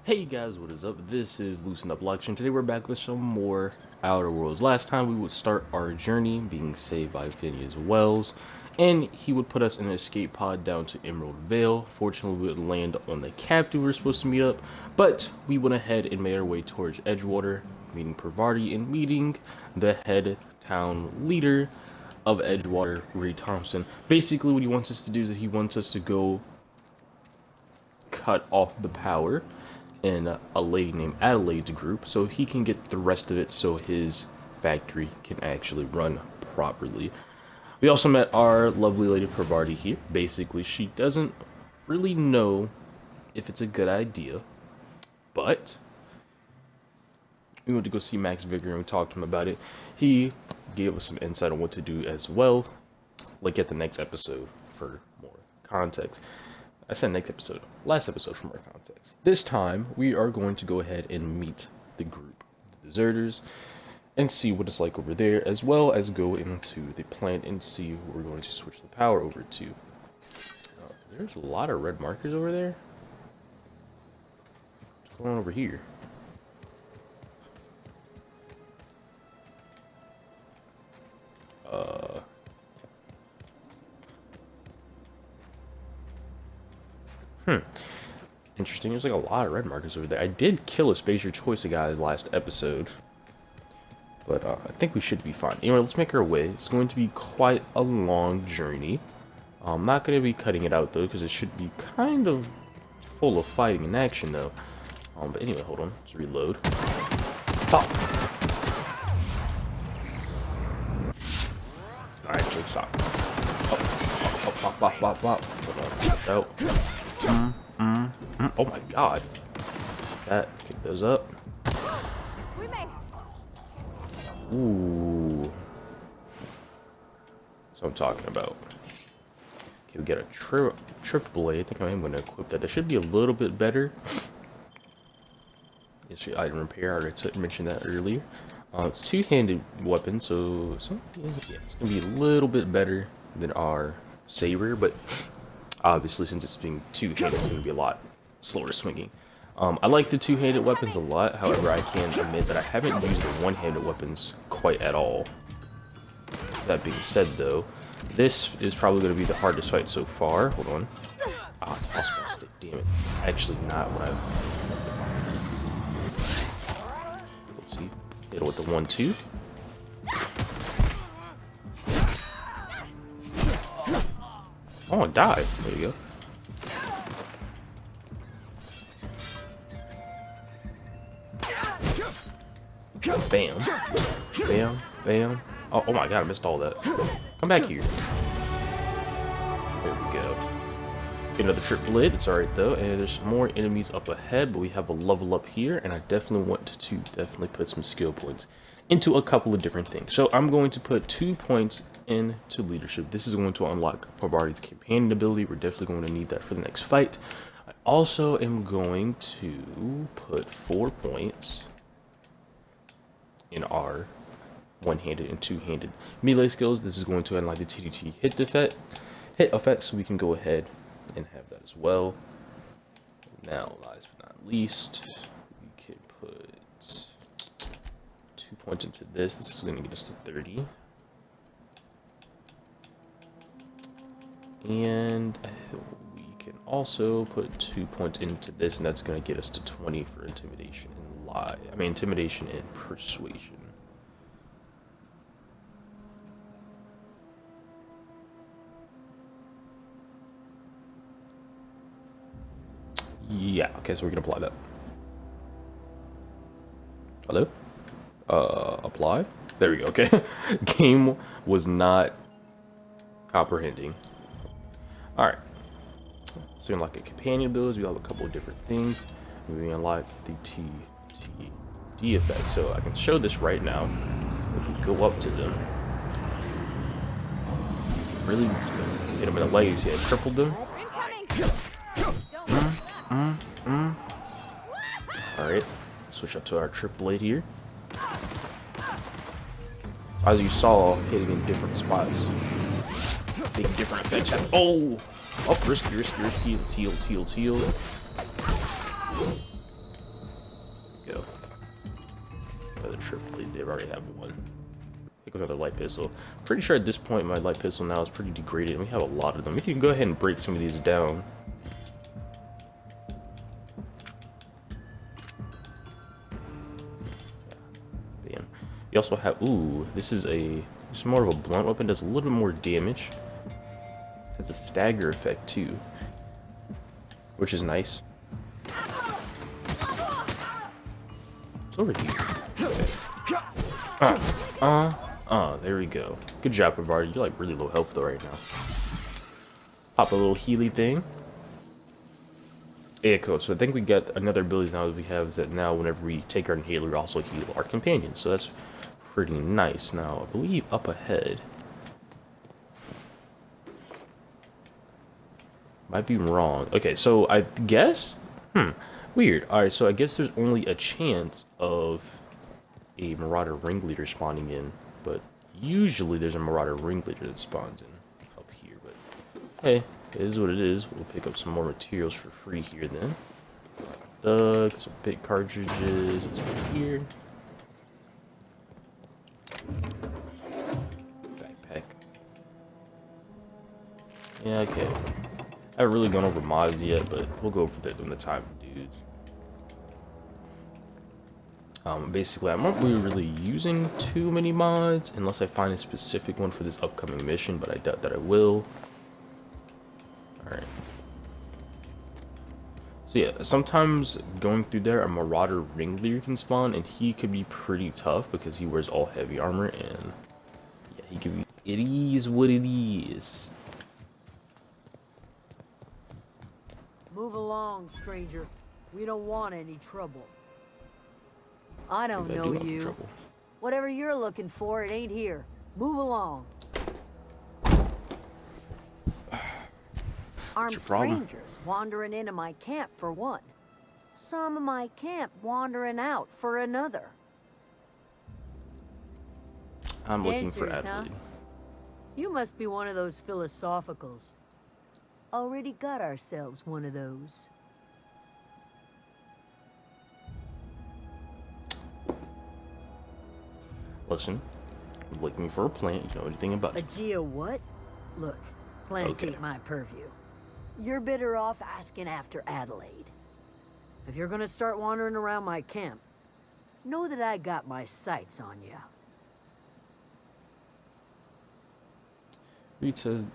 Hey guys, what is up? This is Loosen Up Luxury. Today we're back with some more Outer Worlds. Last time we would start our journey being saved by Phineas Wells, and he would put us in an escape pod down to Emerald Vale. Fortunately, we would land on the captain we were supposed to meet up, but we went ahead and made our way towards Edgewater, meeting Parvati and meeting the head town leader of Edgewater, Ray Thompson. Basically, what he wants us to do is that he wants us to go cut off the power in a lady named Adelaide's group so he can get the rest of it so his factory can actually run properly. We also met our lovely lady Parvati here. Basically, she doesn't really know if it's a good idea, but we went to go see Max Vigor and we talked to him about it. He gave us some insight on what to do as well. Like at the next episode for more context. I said next episode, last episode for more context. This time, we are going to go ahead and meet the group, the deserters, and see what it's like over there, as well as go into the plant and see who we're going to switch the power over to. There's a lot of red markers over there. What's going on over here? Interesting. There's like a lot of red markers over there. I did kill a Spacer Choice guy last episode, but I think we should be fine. Anyway, let's make our way. It's going to be quite a long journey. I'm not going to be cutting it out though, because it should be kind of full of fighting and action though. But anyway, hold on. Let's reload. Stop. Alright, Jake, stop. Out. Oh my god. That, pick those up. We made it. Ooh. That's what I'm talking about. Okay, we got a trip blade. I think I am going to equip that. That should be a little bit better. It's the item repair. I already mentioned that earlier. It's a two-handed weapon, so it's going to be a little bit better than our saber, but obviously since it's being two-handed, it's going to be a lot slower swinging. I like the two-handed weapons a lot. However, I can admit that I haven't used the one-handed weapons quite at all. That being said, though, this is probably going to be the hardest fight so far. Hold on. Ah, it's hospital stick. Damn it. It's actually not what I... Let's see. Hit it with the 1-2. Oh, I died. There you go. Bam. Bam. Bam. Oh my god, I missed all that. Come back here. There we go. Get another trip lid. It's alright though. And there's some more enemies up ahead, but we have a level up here, and I definitely want to put some skill points into a couple of different things. So I'm going to put 2 points into leadership. This is going to unlock Parvati's companion ability. We're definitely going to need that for the next fight. I also am going to put 4 points in our one-handed and two-handed melee skills. This is going to unlock the TDT hit effect, so we can go ahead and have that as well. Now, last but not least, we can put 2 points into this. This is going to get us to 30. And we can also put 2 points into this, and that's going to get us to 20 for intimidation and intimidation and persuasion. Yeah, okay, so we're gonna apply that. Hello? Apply? There we go, okay. Game was not comprehending. Alright. So we unlock a companion abilities. We have a couple of different things. We unlock the TTD effect. So I can show this right now. If we go up to them, really hit them in the legs, yeah, crippled them. Alright, switch up to our trip blade here. As you saw, hitting in different spots, making different effects. Oh, risky. Let's heal. did already have one. Pick up another light pistol. Pretty sure at this point my light pistol now is pretty degraded, and we have a lot of them. We can go ahead and break some of these down. Yeah. You also have, ooh, this is more of a blunt weapon, does a little bit more damage. Has a stagger effect too, which is nice. It's over here. Okay. There we go. Good job, Brevard. You're like really low health though right now. Pop a little Healy thing. Yeah, cool. So I think we got another ability now that we have is that now whenever we take our inhaler, we also heal our companions. So that's pretty nice. Now, I believe up ahead. Might be wrong. Okay, so I guess... Weird. Alright, so I guess there's only a chance of a Marauder Ringleader spawning in, but usually there's a Marauder Ringleader that spawns in up here, but hey, it is what it is. We'll pick up some more materials for free here then. Some big cartridges, it's right here. Backpack. Yeah, okay. I haven't really gone over mods yet, but we'll go over that when the time, dudes. Basically, I'm not really using too many mods unless I find a specific one for this upcoming mission, but I doubt that I will. Alright. So yeah, sometimes going through there, a Marauder Ringleader can spawn, and he could be pretty tough because he wears all heavy armor, and yeah, he can be... It is what it is. Move along, stranger. We don't want any trouble. I don't know you. Whatever you're looking for, it ain't here. Move along. Armed strangers wandering into my camp for one. Some of my camp wandering out for another. I'm looking for Adelaide. Huh? You must be one of those philosophicals. Already got ourselves one of those. Listen, I'm looking for a plant. You know anything about it? A geo what? Look, plants ain't my purview. You're better off asking after Adelaide. If you're gonna start wandering around my camp, know that I got my sights on you. Read said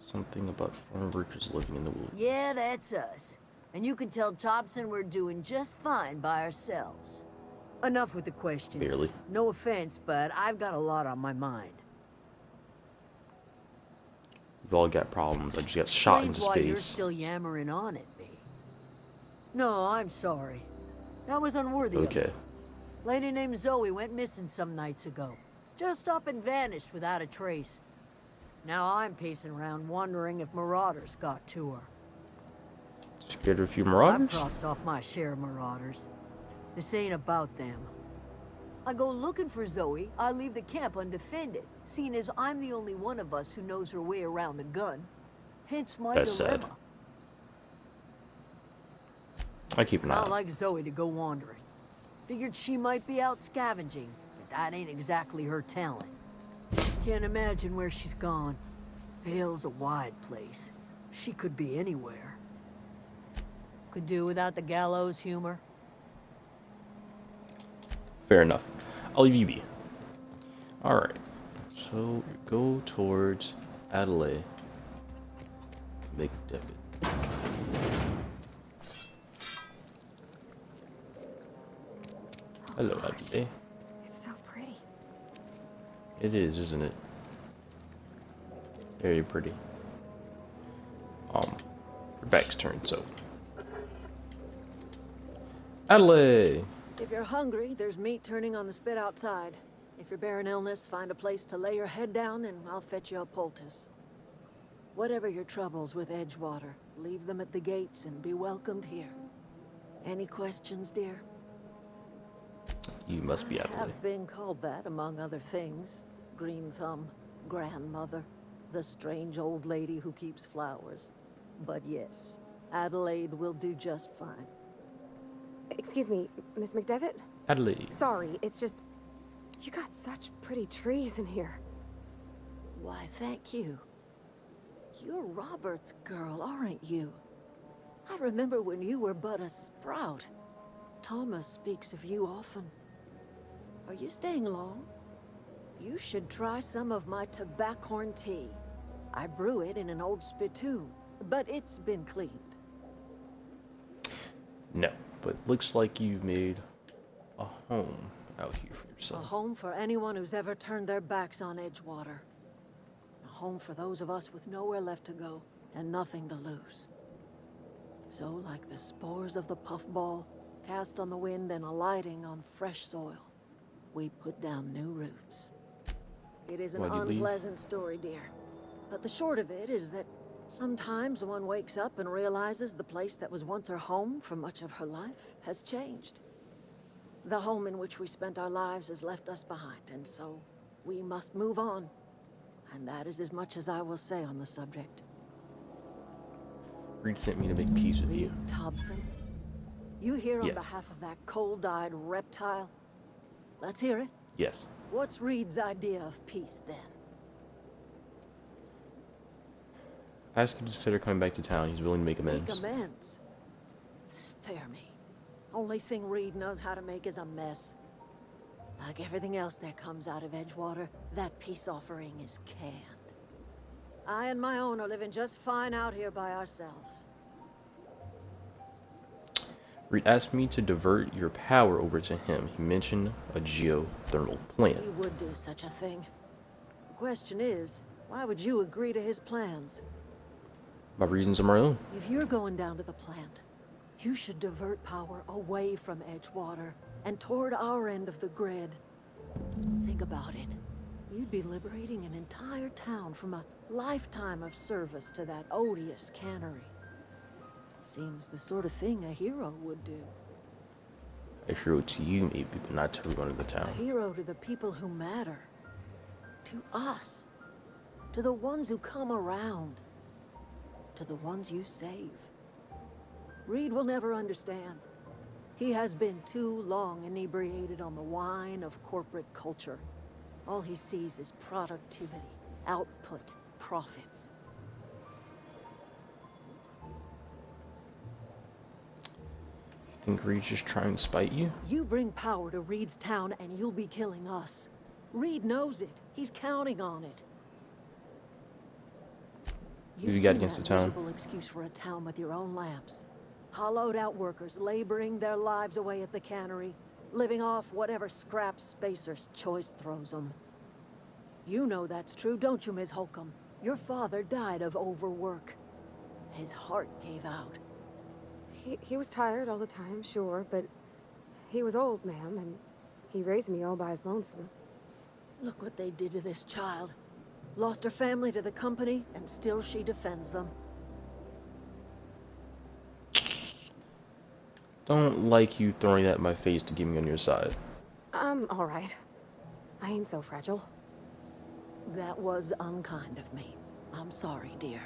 something about farm workers living in the woods. Yeah, that's us. And you can tell Thompson we're doing just fine by ourselves. Enough with the questions. Barely. No offense, but I've got a lot on my mind. We've all got problems. I just got shot into why you're space. still yammering on at me. No, I'm sorry. That was unworthy of Okay. me. Lady named Zoe went missing some nights ago. Just up and vanished without a trace. Now I'm pacing around wondering if marauders got to her. Scared of a few marauders? I've crossed off my share of marauders. This ain't about them. I go looking for Zoe, I leave the camp undefended, seeing as I'm the only one of us who knows her way around the gun. Hence my That's dilemma. sad. I keep an eye Not on. like Zoe to go wandering. Figured she might be out scavenging, but that ain't exactly her talent. Can't imagine where she's gone. Vale's a wide place. She could be anywhere. Could do without the gallows humor. Fair enough. I'll leave you be. Alright. So, go towards Adelaide. McDevitt. Hello, Adelaide. It's so pretty. It is, isn't it? Very pretty. Rebecca's turn, so. Adelaide! If you're hungry, there's meat turning on the spit outside. If you're bearing illness, find a place to lay your head down and I'll fetch you a poultice. Whatever your troubles with Edgewater, leave them at the gates and be welcomed here. Any questions, dear? You must be I Adelaide. have been called that, among other things. Green Thumb, grandmother, the strange old lady who keeps flowers. But yes, Adelaide will do just fine. Excuse me, Miss McDevitt? Adelaide. Sorry, it's just... You got such pretty trees in here. Why, thank you. You're Robert's girl, aren't you? I remember when you were but a sprout. Thomas speaks of you often. Are you staying long? You should try some of my tobaccorn tea. I brew it in an old spittoon, but it's been cleaned. No, but it looks like you've made a home out here for A yourself. home for anyone who's ever turned their backs on Edgewater. A home for those of us with nowhere left to go and nothing to lose. So, like the spores of the puffball, cast on the wind and alighting on fresh soil, we put down new roots. It is an Why'd you leave? unpleasant story, dear. But the short of it is that sometimes one wakes up and realizes the place that was once her home for much of her life has changed. The home in which we spent our lives has left us behind, and so we must move on. And that is as much as I will say on the subject. Reed sent me to make peace with you. Reed Thompson, you here on Yes. behalf of that cold-eyed reptile? Let's hear it. Yes. What's Reed's idea of peace, then? Ask him to consider coming back to town. He's willing to make amends. Make amends? Spare me. Only thing Reed knows how to make is a mess. Like everything else that comes out of Edgewater, that peace offering is canned. I and my own are living just fine out here by ourselves. Reed asked me to divert your power over to him. He mentioned a geothermal plant. He would do such a thing. The question is, why would you agree to his plans? My reasons are my own. If you're going down to the plant, you should divert power away from Edgewater and toward our end of the grid. Think about it. You'd be liberating an entire town from a lifetime of service to that odious cannery. Seems the sort of thing a hero would do. A hero to you, maybe, but not to everyone in the A town. hero to the people who matter. To us. To the ones who come around. To the ones you save. Reed will never understand. He has been too long inebriated on the wine of corporate culture. All he sees is productivity, output, profits. You think Reed's just trying to spite you? You bring power to Reed's town and you'll be killing us. Reed knows it. He's counting on it. Who you got against that the town? miserable excuse for a town with your own lamps. Hollowed out workers laboring their lives away at the cannery, living off whatever scrap Spacer's choice throws them. You know that's true, don't you, Ms. Holcomb? Your father died of overwork. His heart gave out. He was tired all the time, sure, but he was old, ma'am, and he raised me all by his lonesome. Look what they did to this child. Lost her family to the company, and still she defends them. Don't like you throwing that in my face to get me on your side. I'm all right. I ain't so fragile. That was unkind of me. I'm sorry, dear.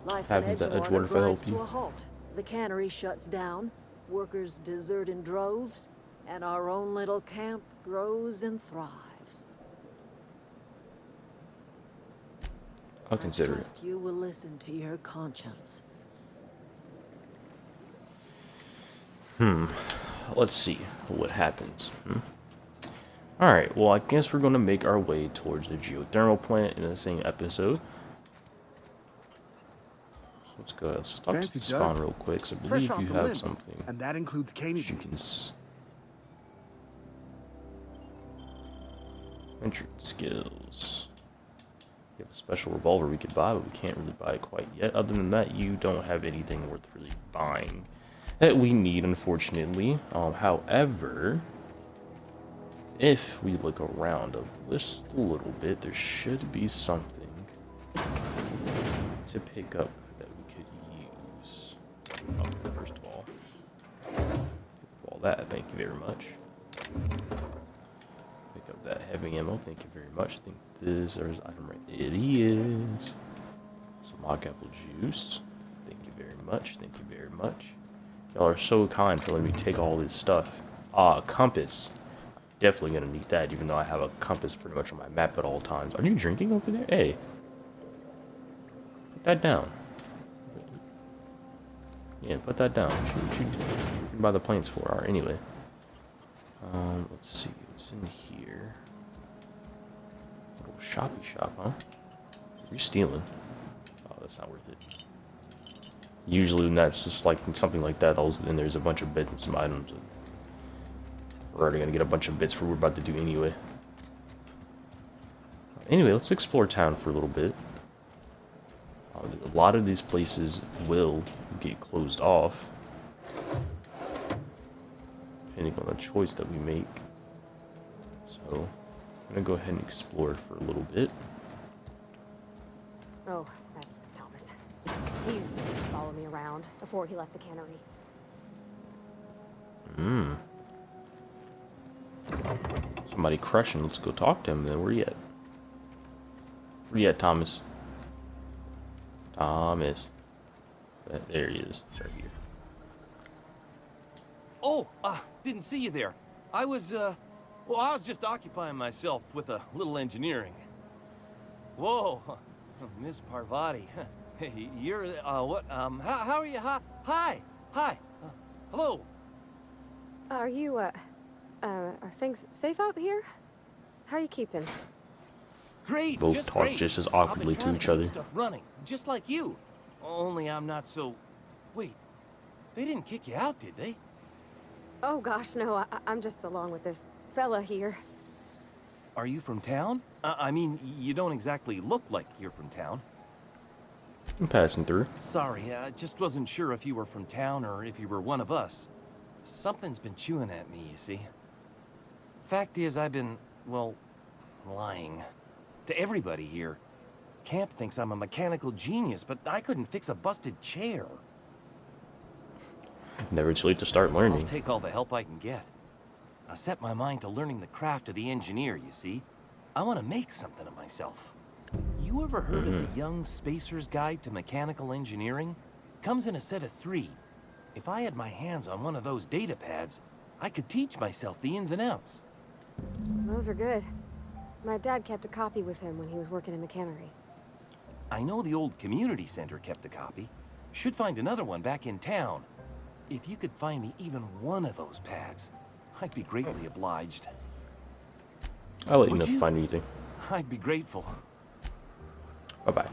Life Happens in at Edgewater Edgewater if I help grinds to you. a halt. The cannery shuts down, workers desert in droves, and our own little camp grows and thrives. I'll consider I it. trust you will listen to your conscience. Let's see what happens. Alright, well, I guess we're going to make our way towards the geothermal plant in the same episode. So let's go ahead. Let's talk to Fancy this duds. phone real quick, because I Fresh believe off you the have limb. something And that includes candy you beans. can... Entered skills. We have a special revolver we could buy, but we can't really buy it quite yet. Other than that, you don't have anything worth really buying that we need, unfortunately. However, if we look around just a little bit, there should be something to pick up that we could use. First of all, pick up all that. Thank you very much. Pick up that heavy ammo. Thank you very much. I think this is item right. It is some hog apple juice. Thank you very much. Thank you very much. Y'all are so kind for letting me take all this stuff. Compass. Definitely gonna need that, even though I have a compass pretty much on my map at all times. Are you drinking over there? Hey. Put that down. Yeah, put that down. What you drinking by the plants for? Alright, anyway. Let's see. What's in here? Little shoppy shop, huh? You're stealing. Oh, that's not worth it. Usually when that's just like something like that, then there's a bunch of bits and some items. We're already gonna get a bunch of bits for what we're about to do anyway. Anyway, let's explore town for a little bit. A lot of these places will get closed off, depending on the choice that we make. So, I'm gonna go ahead and explore for a little bit. Oh, that's Thomas. He used to follow me around before he left the cannery. Somebody crushing. Let's go talk to him then. Where you at? Where you at, Thomas? Thomas. There he is. It's right here. Oh, didn't see you there. I was just occupying myself with a little engineering. Whoa, Miss Parvati. Hey, you're, what, how are you? Hi. Hello. Are you, are things safe out here? How are you keeping? Great, Both just talk great. just as I've been awkwardly to trying each keep other. Stuff running, just like you. Only I'm not so... Wait, they didn't kick you out, did they? Oh gosh, no, I'm just along with this fella here. Are you from town? I mean, you don't exactly look like you're from town. I'm passing through. Sorry, I just wasn't sure if you were from town or if you were one of us. Something's been chewing at me, you see. Fact is, I've been, well, lying. To everybody here. Camp thinks I'm a mechanical genius, but I couldn't fix a busted chair. Never too late to start learning. I'll take all the help I can get. I set my mind to learning the craft of the engineer, you see. I want to make something of myself. You ever heard of the Young Spacer's Guide to Mechanical Engineering? Comes in a set of 3. If I had my hands on one of those data pads, I could teach myself the ins and outs. Those are good. My dad kept a copy with him when he was working in the cannery. I know the old community center kept a copy. Should find another one back in town. If you could find me even one of those pads, I'd be greatly obliged. I'll let you Would know if you? I find anything. I'd be grateful. Bye-bye.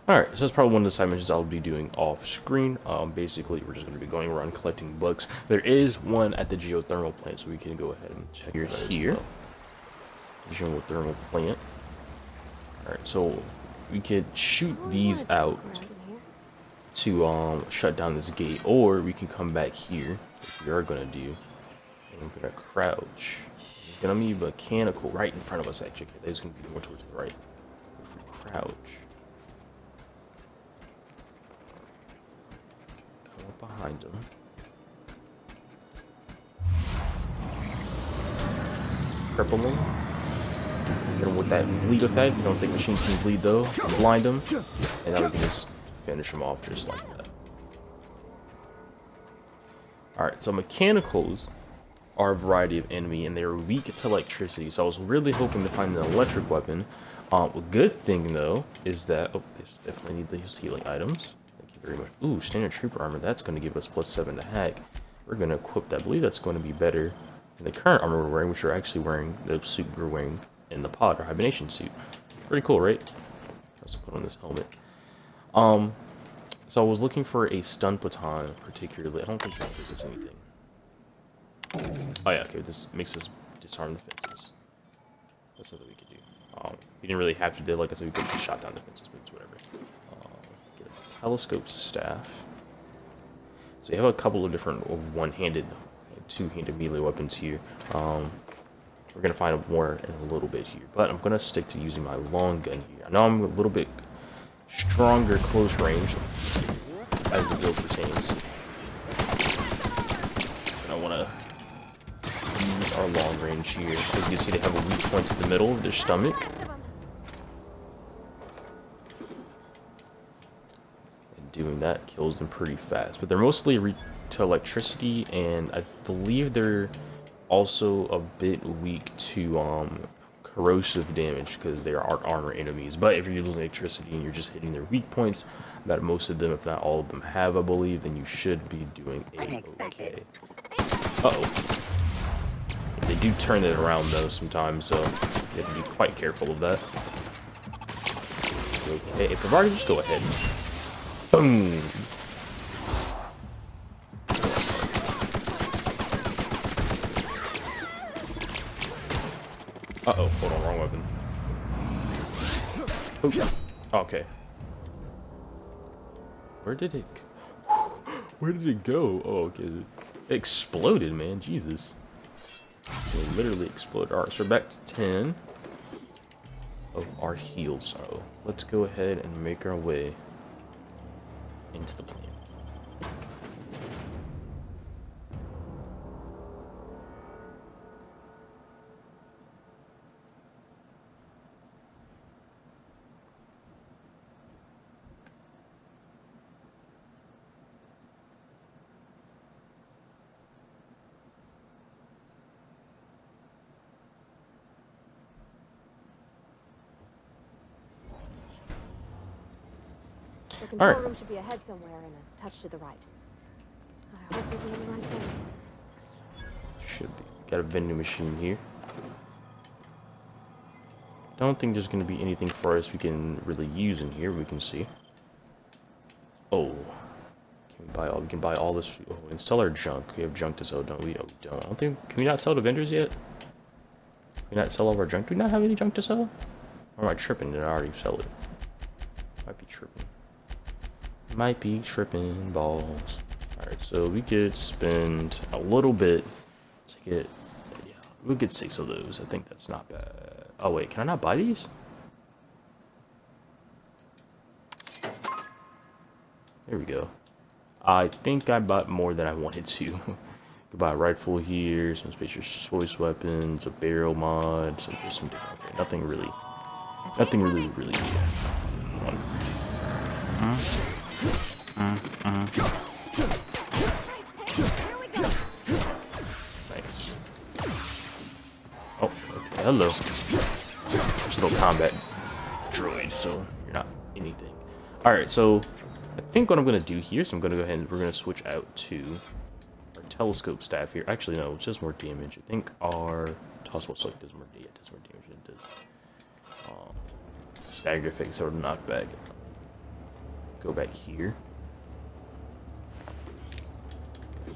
Alright, so that's probably one of the side missions I'll be doing off screen. Basically, we're just going to be going around collecting bugs. There is one at the geothermal plant, so we can go ahead and check it here. Geothermal plant. Alright, so we could shoot these out to shut down this gate, or we can come back here, which we are going to do. And I'm going to crouch. There's going to be mechanical right in front of us, actually. Okay, there's going to be more towards the right. If we crouch. Behind him. Cripple him. Hit him with that bleed effect. You don't think machines can bleed though. Blind him. And then we can just finish him off just like that. Alright, so mechanicals are a variety of enemy and they're weak to electricity. So I was really hoping to find an electric weapon. A good thing though is that there's definitely need these healing items. Very much. Ooh, standard trooper armor. That's going to give us +7 to hack. We're going to equip that. I believe that's going to be better than the current armor we're wearing, which we're actually wearing the suit we're wearing in the pod, or hibernation suit. Pretty cool, right? Let's put on this helmet. So I was looking for a stun baton, particularly. I don't think that gives us anything. Oh yeah, okay. This makes us disarm the fences. That's something we could do. We didn't really have to do. Like I said, we could have shot down the fences, but it's whatever. Telescope staff. So you have a couple of different one-handed, two-handed melee weapons here. We're gonna find more in a little bit here, but I'm gonna stick to using my long gun here. I know I'm a little bit stronger close range as the build pertains. And I wanna use our long range here. As you can see, they have a weak point in the middle of their stomach. Doing that kills them pretty fast, but they're mostly to electricity, and I believe they're also a bit weak to corrosive damage because they are armor enemies. But if you're using electricity and you're just hitting their weak points, that most of them, if not all of them, have, I believe, then you should be doing okay. Uh-oh. They do turn it around though sometimes, so you have to be quite careful of that. Okay, if I've already, just go ahead. Boom! Uh-oh, hold on, wrong weapon. Oops. Okay. Where did it go? Oh, okay. It exploded, man. Jesus. It literally exploded. Alright, so we're back to 10 of our heals. So let's go ahead and make our way into the plant. The control Alright. room should be ahead somewhere and a touch to the right. I hope we're doing the right thing. Should be. Got a vending machine here. Don't think there's going to be anything for us we can really use in here. We can see. Oh. We can buy all this. Oh, and sell our junk. We have junk to sell, don't we? Oh, we don't. I don't think. Can we not sell to vendors yet? Can we not sell all of our junk? Do we not have any junk to sell? Or am I tripping? Did I already sell it? Might be tripping. Might be tripping balls. Alright, so we could spend a little bit to get. Yeah, we'll get 6 of those. I think that's not bad. Oh, wait, can I not buy these? There we go. I think I bought more than I wanted to. Could buy a rifle here, some special choice weapons, a barrel mod, some different. Okay, nothing really good. One. Nice. Oh, okay, hello. Just a little combat droid, so you're not anything. Alright, so I think what I'm going to do here is I'm going to go ahead and we're going to switch out to our telescope staff here. Actually, no, it's just more damage. I think our toss what's like does more damage. It does more damage than it does. Stagger effects or knockback. Go back here.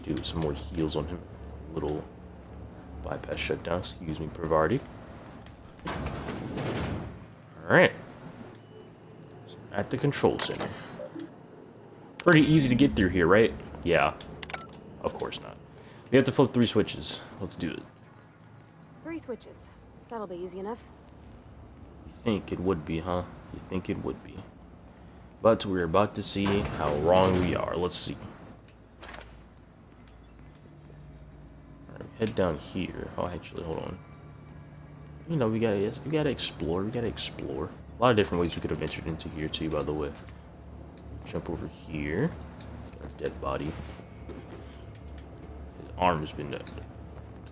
Do some more heals on him. Little bypass shutdown. Excuse me, Pravarti. Alright. So at the control center. Pretty easy to get through here, right? Yeah. Of course not. We have to flip 3 switches. Let's do it. 3 switches. That'll be easy enough. You think it would be, huh? You think it would be. But we're about to see how wrong we are. Let's see. Alright, head down here. Oh, actually, hold on. You know, we gotta explore. We gotta explore. A lot of different ways we could have ventured into here, too, by the way. Jump over here. Got our dead body. His arm has been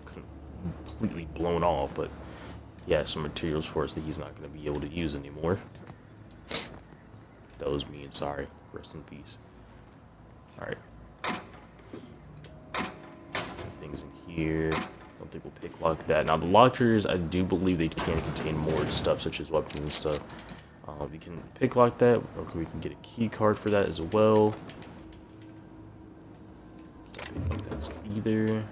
completely blown off, but yeah, some materials for us that he's not going to be able to use anymore. That was me, and sorry. Rest in peace. Alright. Some things in here. I don't think we'll pick lock that. Now, the lockers, I do believe they can contain more stuff, such as weapons and stuff. We can pick lock that. Okay, we can get a key card for that as well. Can't pick lock that either.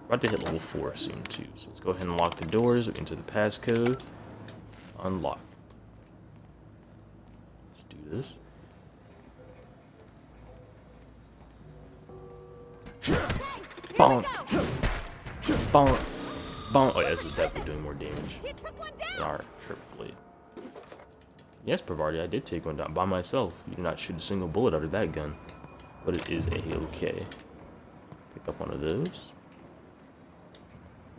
About to hit level 4 soon, too. So let's go ahead and lock the doors. We enter the passcode. Unlock. Let's do this. Bonk. Bonk. Bonk. Oh yeah, this is definitely doing more damage than our triple blade. Yes, Pravarti, I did take one down by myself. You did not shoot a single bullet out of that gun. But it is a-okay. Pick up one of those.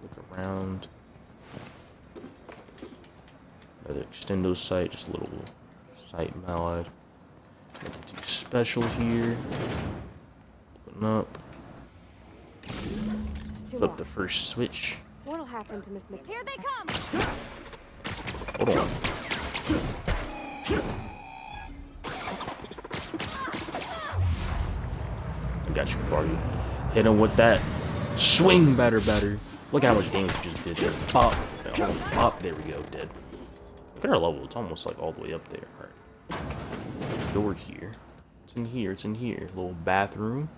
Look around. Another extendo sight, just a little sight mod. Nothing too special here. up. It's too Flip long. the first switch. What'll happen to Miss Mc... Here they come! Hold on. I got you, party. Hit him with that swing batter. Look at how much damage you just did there. Pop. Pop. There we go. Dead. Look at our level. It's almost like all the way up there. Alright. Door here. It's in here. It's in here. Little bathroom.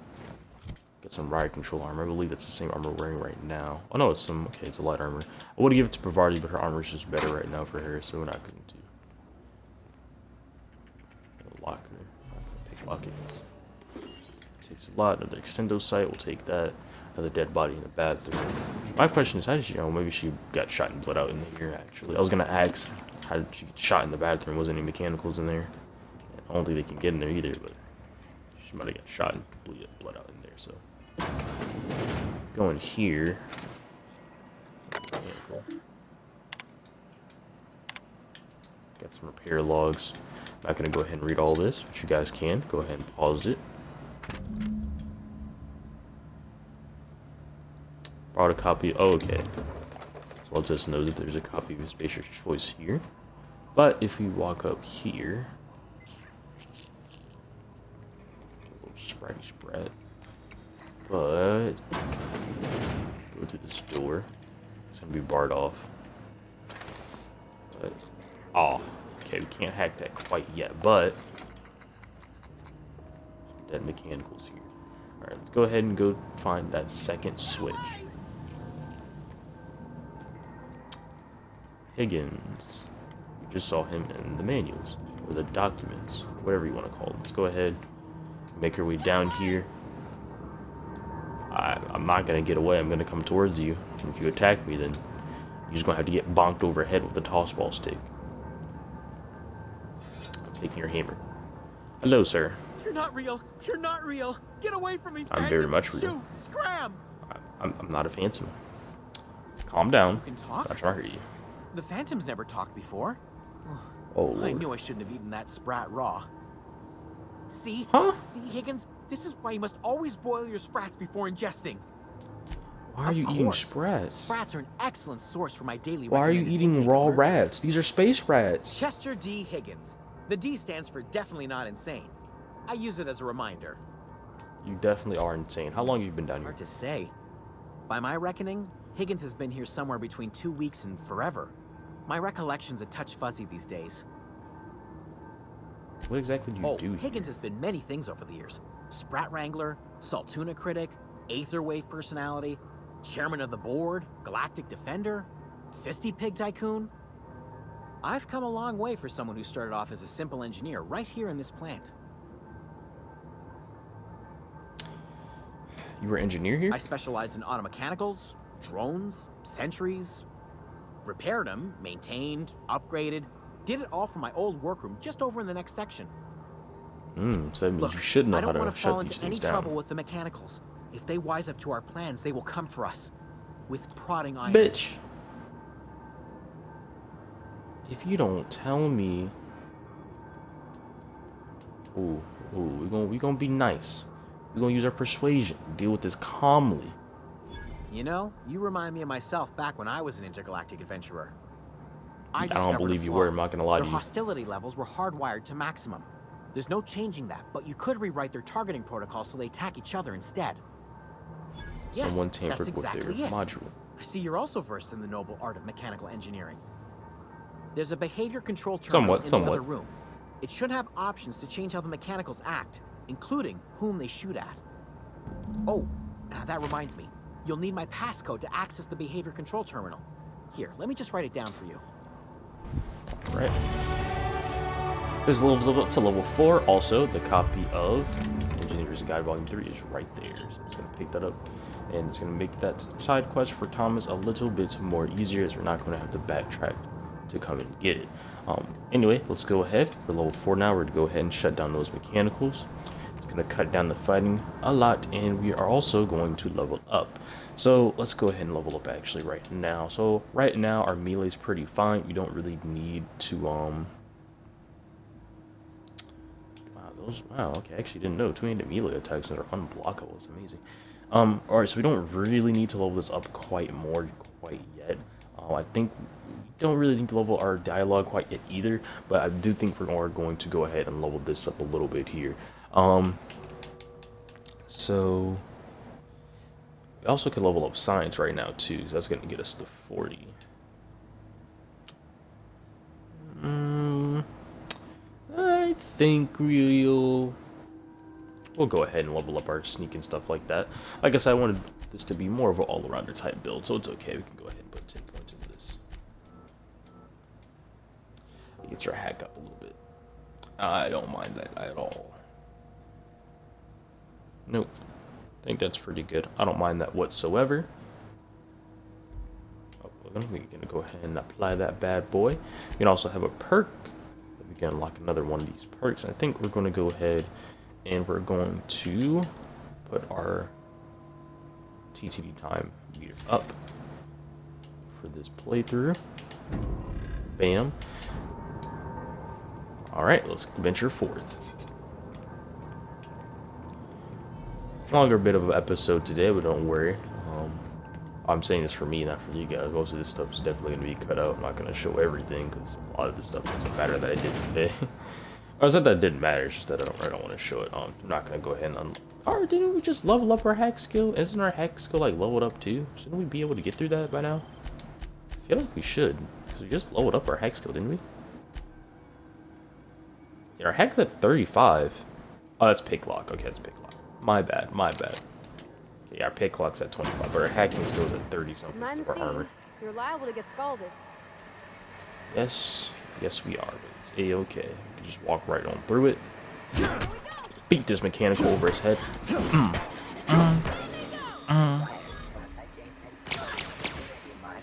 Got some riot control armor. I believe it's the same armor we're wearing right now. Oh no, it's some. Okay, it's a light armor. I would give it to Bavardi, but her armor is just better right now for her, so we're not going to. Locker. Pick lockets. Takes a lot. Another extendo site. We'll take that. Another dead body in the bathroom. My question is, how did she? Oh, maybe she got shot and bled out in here. Actually, I was gonna ask, how did she get shot in the bathroom? Wasn't any mechanicals in there? I don't think they can get in there either, but she might have got shot and bled out in there. So go in here. Mechanical. Got some repair logs. I'm not gonna go ahead and read all this, but you guys can go ahead and pause it. Brought a copy. Oh, okay. So lets us know that there's a copy of Spacer's Choice here. But if we walk up here, a little spratty sprat. But go to this door. It's gonna be barred off. But oh, okay, we can't hack that quite yet. But dead mechanicals here. All right, let's go ahead and go find that second switch. Higgins. We just saw him in the manuals, or the documents, whatever you want to call them. Let's go ahead, make our way down here. I'm not going to get away. I'm going to come towards you. And if you attack me, then you're just going to have to get bonked overhead with a toss ball stick. I'm taking your hammer. Hello, sir. You're not real. You're not real. Get away from me, I'm Phantom. very much real. Shoot, scram. I'm not a phantom. Calm down. You can talk? I'm not trying to hurt you. The Phantom's never talked before. Oh, I Lord. knew I shouldn't have eaten that sprat raw. See? Huh? See, Higgins? This is why you must always boil your sprats before ingesting. Why are you eating sprats? Sprats are an excellent source for my daily Why are you recommended eating intake raw of mercury. rats? These are space rats. Chester D. Higgins. The D stands for definitely not insane. I use it as a reminder. You definitely are insane. How long have you been down here? Hard to say. By my reckoning, Higgins has been here somewhere between 2 weeks and forever. My recollection's a touch fuzzy these days. What exactly do you do? Higgins has been many things over the years. Sprat Wrangler, Saltuna Critic, Aetherwave Personality, Chairman of the Board, Galactic Defender, Sisty Pig Tycoon. I've come a long way for someone who started off as a simple engineer right here in this plant. You were an engineer here? I specialized in automechanicals, drones, sentries, repaired them, maintained, upgraded, did it all from my old workroom just over in the next section. So that means Look, you should know I how don't to want to fall shut these into any things down. trouble with the mechanicals. If they wise up to our plans, they will come for us. With prodding iron. Bitch. If you don't tell me... Ooh, we gonna be nice. We're gonna use our persuasion. Deal with this calmly. You know, you remind me of myself back when I was an intergalactic adventurer. I don't discovered a believe you flaw. were, I'm not gonna lie to Their you. hostility levels were hardwired to maximum. There's no changing that, but you could rewrite their targeting protocol so they attack each other instead. Yes, Someone that's tampered exactly with their it. module. I see you're also versed in the noble art of mechanical engineering. There's a behavior control terminal in the other room. It should have options to change how the mechanicals act, including whom they shoot at. Oh, that reminds me. You'll need my passcode to access the behavior control terminal. Here, let me just write it down for you. Right. This levels up to level 4. Also, the copy of Engineer's Guide Volume 3 is right there. So it's going to pick that up. And it's going to make that side quest for Thomas a little bit more easier, as we're not going to have to backtrack to come and get it. Anyway, let's go ahead. We're level 4 now. We're going to go ahead and shut down those mechanicals. It's going to cut down the fighting a lot. And we are also going to level up. So let's go ahead and level up actually right now. So right now our melee is pretty fine. You don't really need to those, wow, okay, I actually didn't know. 200 melee attacks that are unblockable. It's amazing. Alright, so we don't really need to level this up quite yet. I think we don't really need to level our dialogue quite yet either, but I do think we are going to go ahead and level this up a little bit here. So we also could level up science right now too, so that's going to get us to 40. I think we'll go ahead and level up our sneak and stuff like that. Like I said, I wanted this to be more of an all-arounder type build, so it's okay. We can go ahead and put 10 points into this. It gets our hack up a little bit. I don't mind that at all. Nope. I think that's pretty good. I don't mind that whatsoever. Oh, we're gonna go ahead and apply that bad boy. We can also have a perk. We can unlock another one of these perks. I think we're going to go ahead and we're going to put our TTD time meter up for this playthrough. Bam. Alright, let's venture forth. Longer bit of an episode today, but don't worry. I'm saying this for me, not for you guys. Most of this stuff is definitely going to be cut out. I'm not going to show everything because a lot of this stuff doesn't matter that I did today. Or it's not that it didn't matter, it's just that I don't want to show it. I'm not going to go ahead and or didn't we just level up our hack skill? Isn't our hack skill like leveled up too? Shouldn't we be able to get through that by now? I feel like we should, because we just leveled up our hack skill, didn't we? Yeah, our hack's at 35. Oh, that's pick lock. Okay, that's pick lock. My bad. Okay, yeah, our pick lock's at 25, but our hacking skill's at 30 something for armor. You're liable to get scalded. Yes, we are, but it's a-okay. We can just walk right on through it. Beat this mechanical over his head.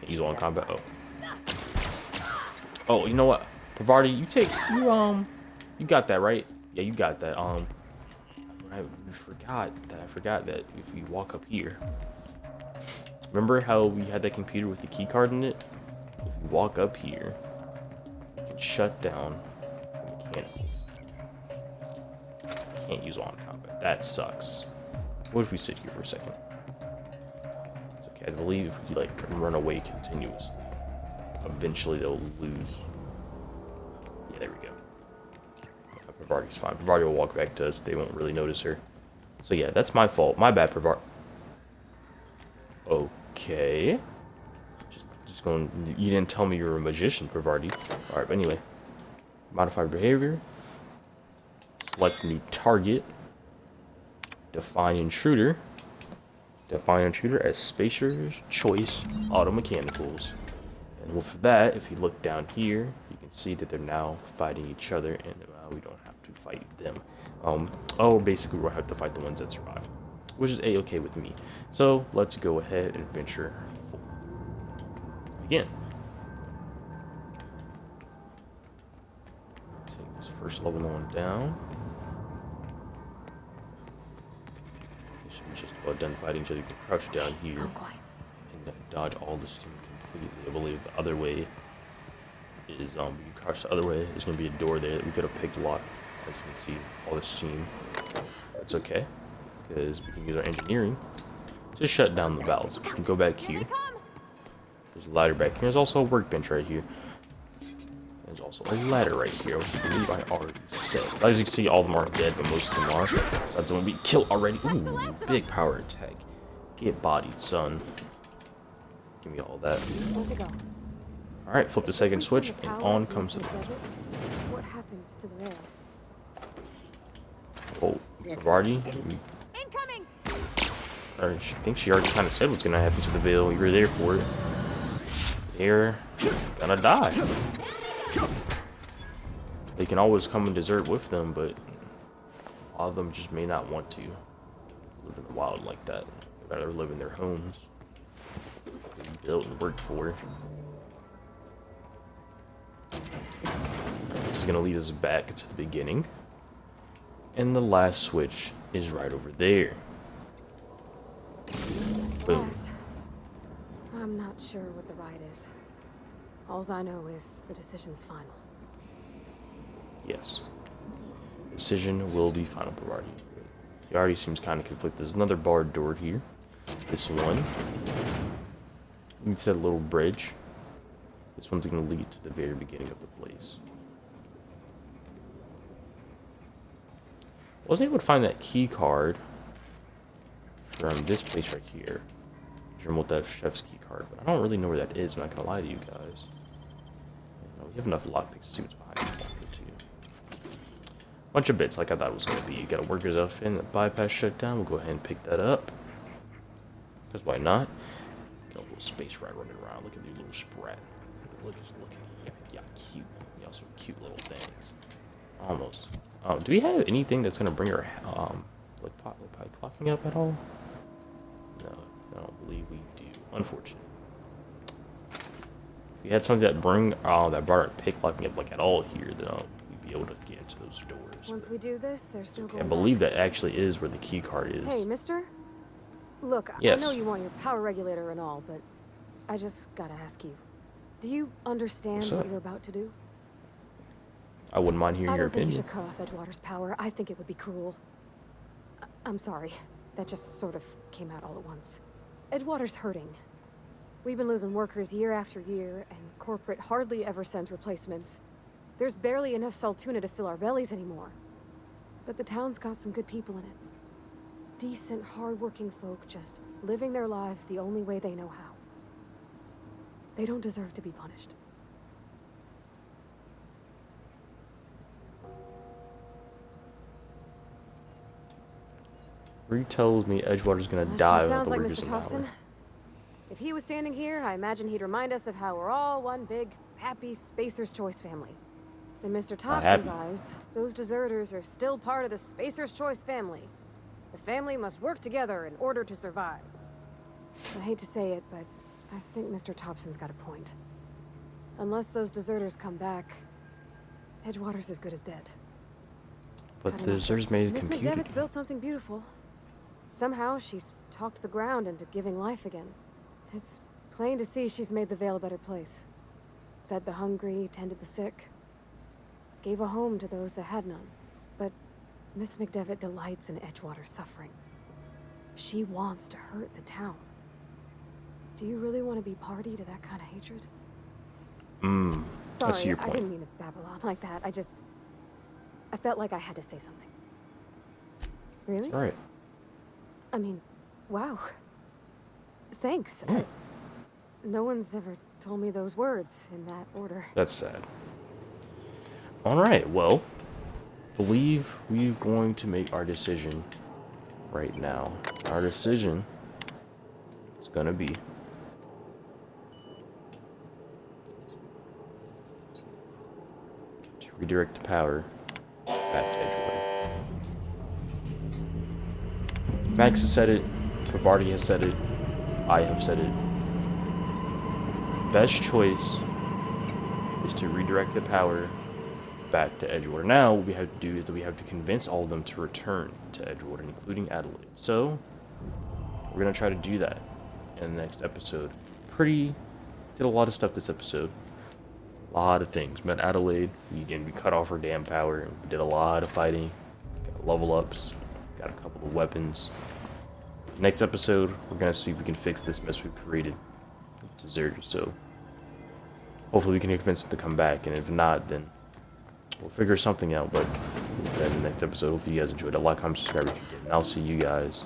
He's on combat. Oh, you know what? Pavardi, you got that, right? Yeah, you got that. I forgot that if we walk up here. Remember how we had that computer with the key card in it? If we walk up here, we can shut down the mechanical. Can't use on combat. That sucks. What if we sit here for a second? It's okay. I believe if we like run away continuously, eventually they'll lose. Yeah, there we go. Pavardi's fine. Pavardi will walk back to us. They won't really notice her. So yeah, that's my fault. My bad, Pavardi. Okay. Just going. You didn't tell me you were a magician, Pavardi. All right, but anyway, modify behavior. Select new target. Define intruder. Define intruder as Spacer's Choice Auto Mechanicals. And with that, if you look down here, you can see that they're now fighting each other, and we don't have to fight them. Basically we'll have to fight the ones that survive, which is a-okay with me. So let's go ahead and venture forward again. Take this first level on down. We should be just about done fighting each other. You can crouch down here and dodge all this team completely. I believe the other way is we can crouch the other way. There's gonna be a door there that we could have picked a lot. As you can see, all this steam. It's okay, because we can use our engineering to shut down the valves. We can go back here. There's a ladder back here. There's also a workbench right here. There's also a ladder right here, which I believe I already said. So as you can see, all of them aren't dead, but most of them are. So that's when we kill already. Ooh, big power attack. Get bodied, son. Give me all that. Alright, flip the second switch, and on comes the... What happens to the rail? Oh, Pavardi. Incoming! I think she already kind of said what's going to happen to the veil. You were there for it. They're gonna die. They can always come and desert with them, but a lot of them just may not want to live in the wild like that. They'd rather live in their homes. They built and worked for. This is going to lead us back to the beginning. And the last switch is right over there. Boom. I'm not sure what the right is. All I know is the decision's final. Yes. Decision will be final, Parvati. He already seems kind of conflicted. There's another barred door here. This one. We said a little bridge. This one's going to lead to the very beginning of the place. Wasn't able to find that key card from this place right here. From what that chef's key card, but I don't really know where that is. I'm not gonna lie to you guys. We have enough lockpicks to see what's behind this locker too. Bunch of bits like I thought it was gonna be. You gotta work yourself in. The bypass shutdown. We'll go ahead and pick that up. Because why not? Got a little space rat running around. Look at these little sprat. Look at yeah, cute. Yeah, some cute little things. Almost. Do we have anything that's gonna bring our like clocking up at all? No, I don't believe we do. Unfortunately, if we had something that brought our pick locking up like at all here, then we'd be able to get into those doors. Once we do this, they're still going I believe that actually is where the key card is. Hey, mister? Look, yes. I know you want your power regulator and all, but I just gotta ask you. Do you understand what you're about to do? I wouldn't mind hearing your opinion. I don't think you should cut off Edgewater's power. I think it would be cruel. I'm sorry. That just sort of came out all at once. Edgewater's hurting. We've been losing workers year after year, and corporate hardly ever sends replacements. There's barely enough Saltuna to fill our bellies anymore. But the town's got some good people in it. Decent, hard-working folk just living their lives the only way they know how. They don't deserve to be punished. Reed tells me Edgewater's gonna die Sounds without like the workers Mr. in Thompson. power. If he was standing here, I imagine he'd remind us of how we're all one big, happy Spacer's Choice family. In Mr. Thompson's eyes, those deserters are still part of the Spacer's Choice family. The family must work together in order to survive. I hate to say it, but I think Mr. Thompson's got a point. Unless those deserters come back, Edgewater's as good as dead. But the deserters made a Miss computer. McDevitt's built something beautiful. Somehow she's talked the ground into giving life again. It's plain to see she's made the Vale a better place. Fed the hungry, tended the sick. Gave a home to those that had none. But Miss McDevitt delights in Edgewater's suffering. She wants to hurt the town. Do you really want to be party to that kind of hatred? I see your Sorry, point. I didn't mean to babble on like that. I felt like I had to say something. Really? All right. I mean, wow. Thanks. Yeah. No one's ever told me those words in that order. That's sad. Alright, well, believe we're going to make our decision right now. Our decision is gonna be to redirect the power back to Edgewater. Max has said it, Pavarti has said it, I have said it. Best choice is to redirect the power back to Edgewater. Now, what we have to do is that we have to convince all of them to return to Edgewater, including Adelaide. So, we're going to try to do that in the next episode. Did a lot of stuff this episode. A lot of things. Met Adelaide, we cut off her damn power, and we did a lot of fighting. Got level ups, got a couple of weapons. Next episode, we're going to see if we can fix this mess we've created with deserters. So, hopefully we can convince them to come back, and if not, then we'll figure something out. But in the next episode, hopefully you guys enjoyed it. Like, comment, subscribe if you did, and I'll see you guys